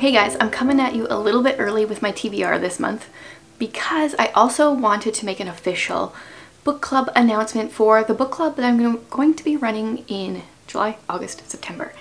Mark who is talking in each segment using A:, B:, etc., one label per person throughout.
A: Hey guys, I'm coming at you a little bit early with my TBR this month because I also wanted to make an official book club announcement for the book club that I'm going to be running in July, August, September.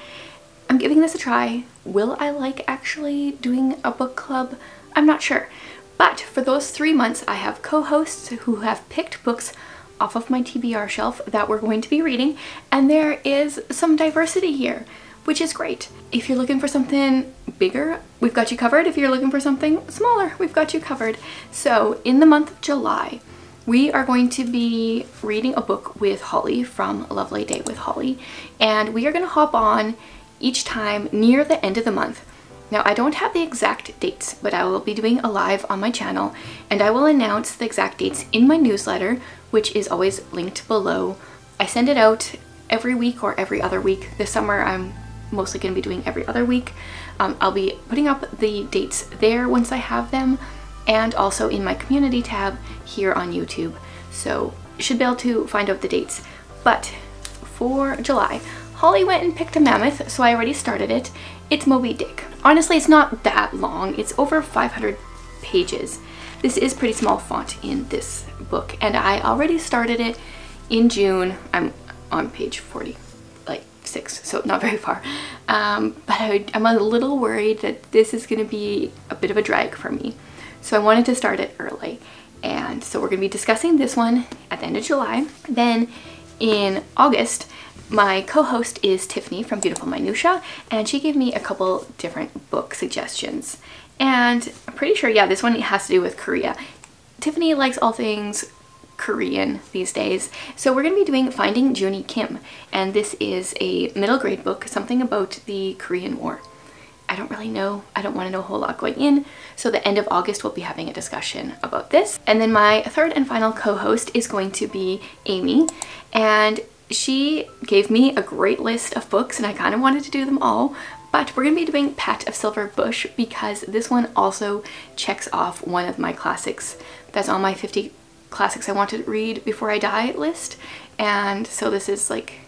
A: I'm giving this a try. Will I like actually doing a book club? I'm not sure. But for those 3 months, I have co-hosts who have picked books off of my TBR shelf that we're going to be reading, and there is some diversity here, which is great. If you're looking for something bigger, we've got you covered. If you're looking for something smaller, we've got you covered. So in the month of July, we are going to be reading a book with Holly from A Lovely Day with Holly, and we are going to hop on each time near the end of the month. Now, I don't have the exact dates, but I will be doing a live on my channel, and I will announce the exact dates in my newsletter, which is always linked below. I send it out every week or every other week. This summer, I'm mostly going to be doing every other week. I'll be putting up the dates there once I have them, and also in my community tab here on YouTube. So you should be able to find out the dates. But for July, Holly went and picked a mammoth, so I already started it. It's Moby Dick. Honestly, it's not that long. It's over 500 pages. This is pretty small font in this book, and I already started it in June. I'm on page 46, so not very far. But I'm a little worried that this is going to be a bit of a drag for me. So I wanted to start it early. And so we're going to be discussing this one at the end of July. Then in August, my co-host is Tiffany from Beautiful Minutia, and she gave me a couple different book suggestions. And I'm pretty sure, yeah, this one has to do with Korea. Tiffany likes all things Korean these days. So we're going to be doing Finding Junie Kim, and this is a middle grade book, something about the Korean War. I don't really know. I don't want to know a whole lot going in. So the end of August we'll be having a discussion about this. And then my third and final co-host is going to be Amy, and she gave me a great list of books, and I kind of wanted to do them all, but we're going to be doing Pat of Silver Bush because this one also checks off one of my classics that's on my 50 classics I want to read before I die list. And so this is like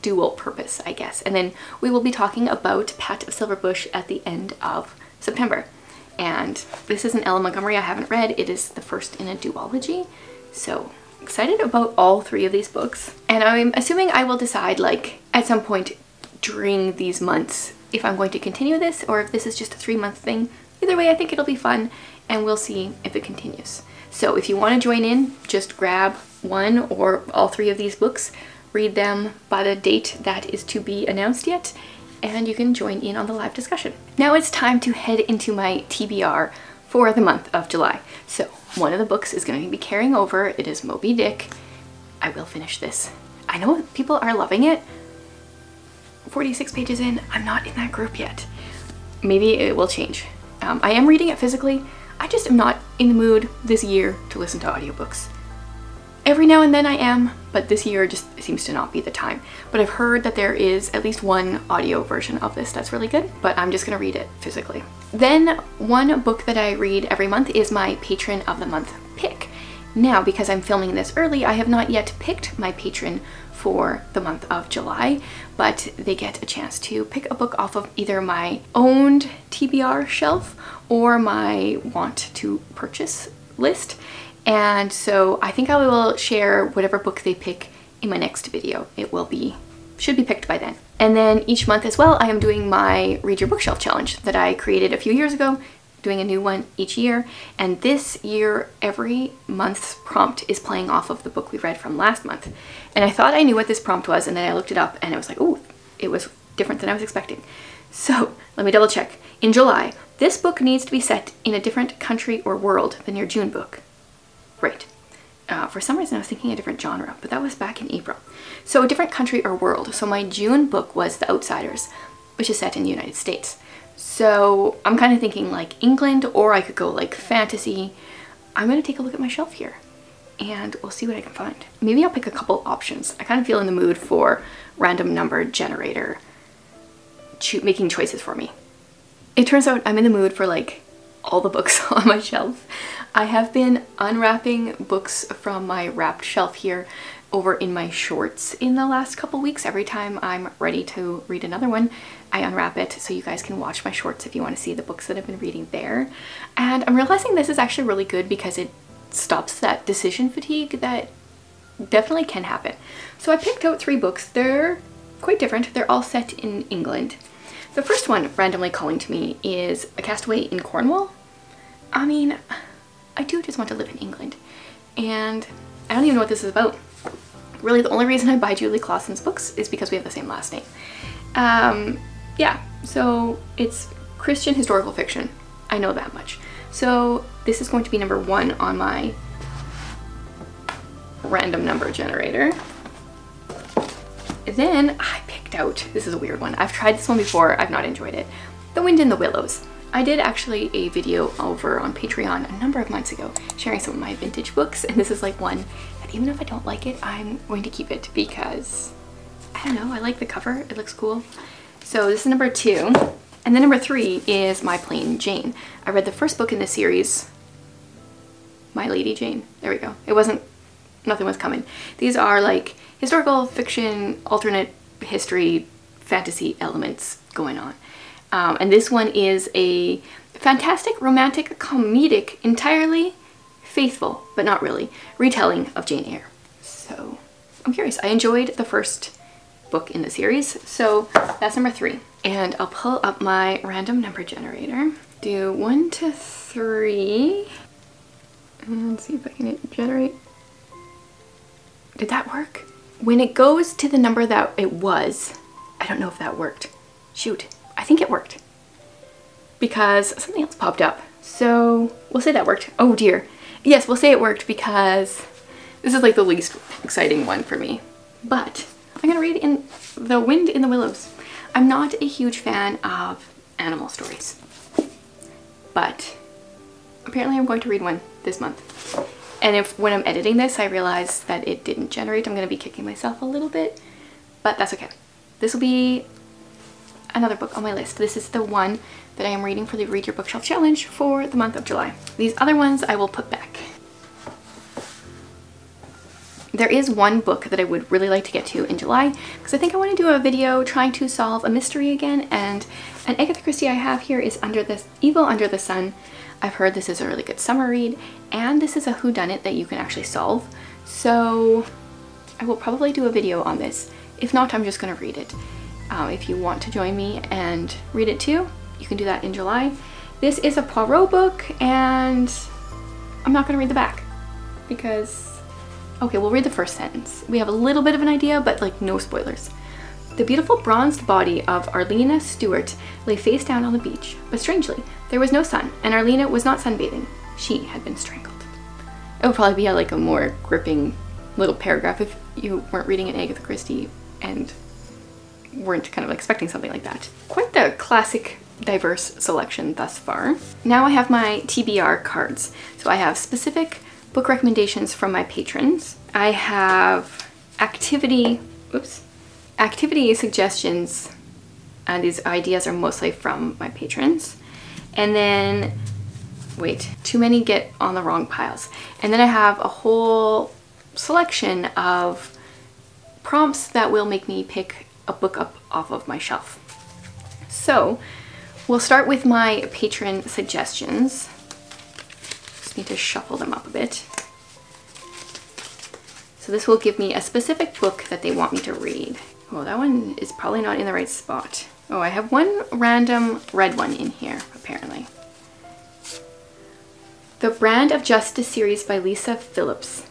A: dual purpose, I guess. And then we will be talking about Pat of Silver Bush at the end of September. And this is an Ella Montgomery I haven't read. It is the first in a duology. So excited about all 3 of these books. And I'm assuming I will decide, like, at some point during these months if I'm going to continue this or if this is just a 3-month thing. Either way, I think it'll be fun, and we'll see if it continues. So if you want to join in, just grab one or all 3 of these books, read them by the date that is to be announced yet, and you can join in on the live discussion. Now it's time to head into my TBR for the month of July. So one of the books is going to be carrying over. It is Moby Dick. I will finish this. I know people are loving it. 46 pages in, I'm not in that group yet. Maybe it will change. I am reading it physically. I just am not in the mood this year to listen to audiobooks. Every now and then I am, but this year just seems to not be the time. But I've heard that there is at least one audio version of this that's really good, but I'm just gonna read it physically. Then one book that I read every month is my Patron of the Month pick. Now, because I'm filming this early, I have not yet picked my patron for the month of July, but they get a chance to pick a book off of either my owned TBR shelf or my want to purchase list. And so I think I will share whatever book they pick in my next video. It should be picked by then. And then each month as well, I am doing my Read Your Bookshelf challenge that I created a few years ago, doing a new one each year. And this year, every month's prompt is playing off of the book we read from last month. And I thought I knew what this prompt was, and then I looked it up and it was like, oh, it was different than I was expecting. So let me double check. In July, this book needs to be set in a different country or world than your June book. Right. For some reason I was thinking a different genre, but that was back in April. So a different country or world. So my June book was The Outsiders, which is set in the United States. So I'm kind of thinking like England, or I could go like fantasy. I'm going to take a look at my shelf here and we'll see what I can find. Maybe I'll pick a couple options. I kind of feel in the mood for random number generator making choices for me. It turns out I'm in the mood for like all the books on my shelf. I have been unwrapping books from my wrapped shelf here over in my shorts in the last couple weeks. Every time I'm ready to read another one, I unwrap it so you guys can watch my shorts if you want to see the books that I've been reading there. And I'm realizing this is actually really good because it stops that decision fatigue that definitely can happen. So I picked out 3 books. They're quite different. They're all set in England. The first one, randomly calling to me, is A Castaway in Cornwall. I mean, I do just want to live in England. And I don't even know what this is about. Really, the only reason I buy Julie Clausen's books is because we have the same last name. Yeah, so it's Christian historical fiction. I know that much. So this is going to be number 1 on my random number generator. Then I picked out, this is a weird one. I've tried this one before, I've not enjoyed it. The Wind in the Willows. I did actually a video over on Patreon a number of months ago sharing some of my vintage books, and this is like one that even if I don't like it, I'm going to keep it because, I don't know, I like the cover, it looks cool. So this is number 2. And then number 3 is My Plain Jane. I read the first book in this series, My Lady Jane. There we go. It wasn't, nothing was coming. These are like historical fiction, alternate history, fantasy elements going on. And this one is a fantastic, romantic, comedic, entirely faithful, but not really, retelling of Jane Eyre. So I'm curious. I enjoyed the first book in the series, so that's number 3. And I'll pull up my random number generator, do 1 to 3, and see if I can generate. Did that work? When it goes to the number that it was, I don't know if that worked. Shoot, I think it worked because something else popped up. So we'll say that worked. Oh dear. Yes, we'll say it worked because this is like the least exciting one for me. But I'm gonna read in The Wind in the Willows. I'm not a huge fan of animal stories, but apparently I'm going to read one this month. And if when I'm editing this I realize that it didn't generate, I'm gonna be kicking myself a little bit, but that's okay. This will be another book on my list. This is the one that I am reading for the Read Your Bookshelf Challenge for the month of July. These other ones I will put back. There is one book that I would really like to get to in July because I think I want to do a video trying to solve a mystery again, and an Agatha Christie I have here is Evil Under the Sun. I've heard this is a really good summer read, and this is a whodunit that you can actually solve. So I will probably do a video on this. If not, I'm just going to read it. If you want to join me and read it too, you can do that in July. This is a Poirot book, and I'm not going to read the back because, okay, we'll read the first sentence. We have a little bit of an idea, but like no spoilers. The beautiful bronzed body of Arlena Stewart lay face down on the beach, but strangely, there was no sun, and Arlena was not sunbathing. She had been strangled. It would probably be like a more gripping little paragraph if you weren't reading an Agatha Christie and weren't kind of expecting something like that. Quite the classic, diverse selection thus far. Now I have my TBR cards. So I have specific book recommendations from my patrons. I have activity suggestions, and these ideas are mostly from my patrons. And then, wait, too many get on the wrong piles. And then I have a whole selection of prompts that will make me pick a book up off of my shelf. So we'll start with my patron suggestions. Just need to shuffle them up a bit. So this will give me a specific book that they want me to read. Oh, that one is probably not in the right spot. Oh, I have one random red one in here, apparently. The Brand of Justice series by Lisa Phillips.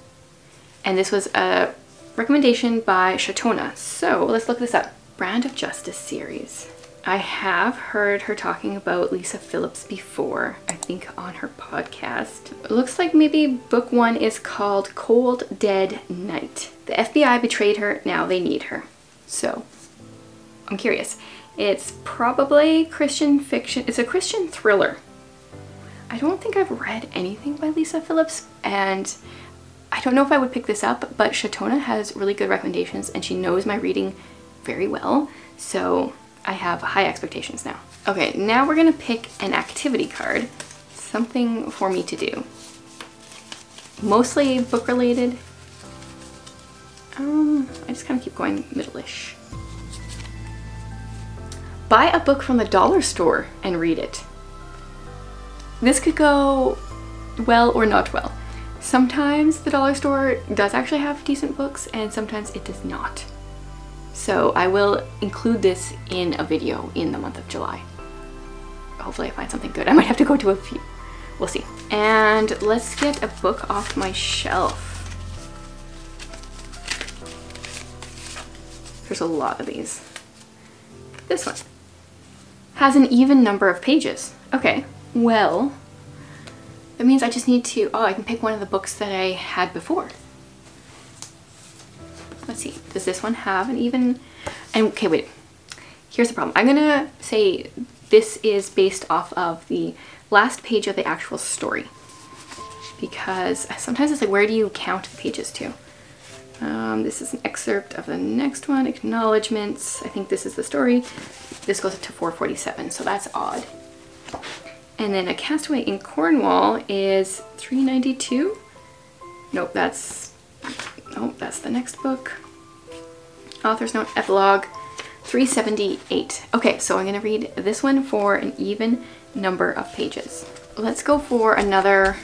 A: And this was a recommendation by Shatona. So let's look this up. Brand of Justice series. I have heard her talking about Lisa Phillips before, I think on her podcast. It looks like maybe book 1 is called Cold Dead Night. The FBI betrayed her, now they need her. So I'm curious. It's probably Christian fiction. It's a Christian thriller. I don't think I've read anything by Lisa Phillips, and I don't know if I would pick this up, but Shatona has really good recommendations and she knows my reading very well, so I have high expectations now. Okay, now we're gonna pick an activity card, something for me to do. Mostly book related. I just kind of keep going middle-ish. Buy a book from the dollar store and read it. This could go well or not well. Sometimes the dollar store does actually have decent books and sometimes it does not. So I will include this in a video in the month of July. Hopefully I find something good. I might have to go to a few. We'll see. And let's get a book off my shelf. There's a lot of these. This one has an even number of pages. Okay, well, that means I just need to, oh, I can pick one of the books that I had before. Let's see, does this one have an even, and okay, wait, here's the problem. I'm gonna say this is based off of the last page of the actual story, because sometimes it's like, where do you count the pages to? This is an excerpt of the next one, acknowledgements. I think this is the story. This goes up to 447, so that's odd. And then A Castaway in Cornwall is 392. Nope, that's the next book. Author's note, epilogue, 378. Okay, so I'm gonna read this one for an even number of pages. Let's go for another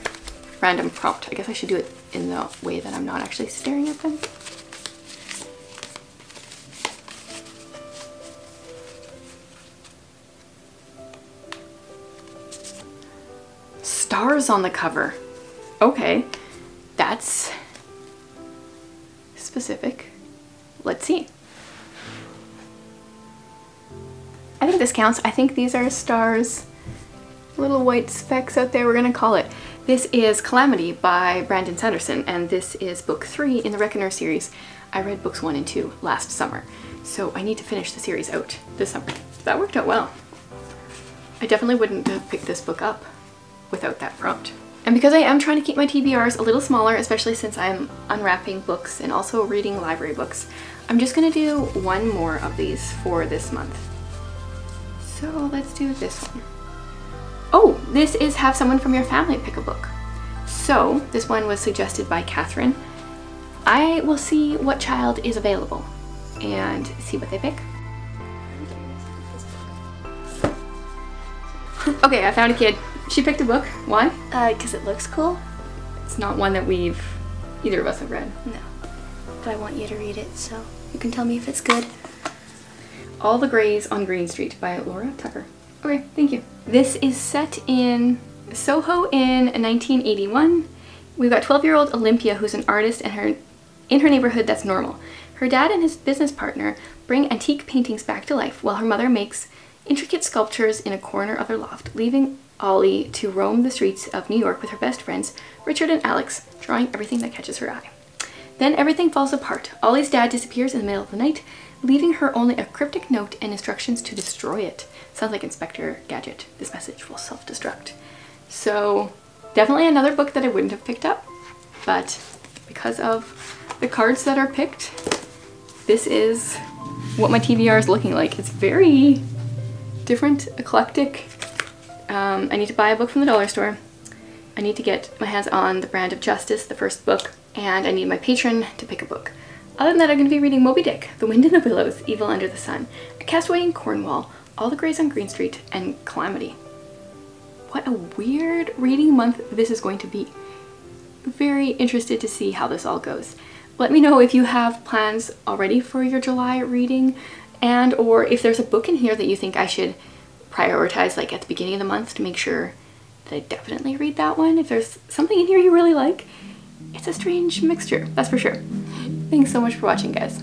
A: random prompt. I guess I should do it in the way that I'm not actually staring at them. Stars on the cover. Okay, that's specific. Let's see. I think this counts. I think these are stars. Little white specks out there, we're gonna call it. This is Calamity by Brandon Sanderson, and this is book 3 in the Reckoner series. I read books 1 and 2 last summer, so I need to finish the series out this summer. That worked out well. I definitely wouldn't have picked this book up without that prompt. And because I am trying to keep my TBRs a little smaller, especially since I'm unwrapping books and also reading library books, I'm just gonna do one more of these for this month. So let's do this one. Oh, this is Have Someone from Your Family Pick a Book. So this one was suggested by Catherine. I will see what child is available and see what they pick. Okay, I found a kid. She picked a book. Why?
B: Because it looks cool.
A: It's not one that either of us have read.
B: No. But I want you to read it, so you can tell me if it's good.
A: All the Greys on Green Street by Laura Tucker. Okay, thank you. This is set in Soho in 1981. We've got 12-year-old Olympia, who's an artist and in her neighborhood that's normal. Her dad and his business partner bring antique paintings back to life while her mother makes intricate sculptures in a corner of their loft, leaving Ollie to roam the streets of New York with her best friends, Richard and Alex, drawing everything that catches her eye. Then everything falls apart. Ollie's dad disappears in the middle of the night, leaving her only a cryptic note and instructions to destroy it. Sounds like Inspector Gadget. This message will self-destruct. So definitely another book that I wouldn't have picked up, but because of the cards that are picked, this is what my TBR is looking like. It's very different, eclectic. I need to buy a book from the dollar store. I need to get my hands on The Brand of Justice, the first book, and I need my patron to pick a book. Other than that, I'm going to be reading Moby Dick, The Wind in the Willows, Evil Under the Sun, A Castaway in Cornwall, All the Greys on Green Street, and Calamity. What a weird reading month this is going to be. Very interested to see how this all goes. Let me know if you have plans already for your July reading, and or if there's a book in here that you think I should prioritize, like at the beginning of the month, to make sure that I definitely read that one. If there's something in here you really like, it's a strange mixture, that's for sure. Thanks so much for watching, guys.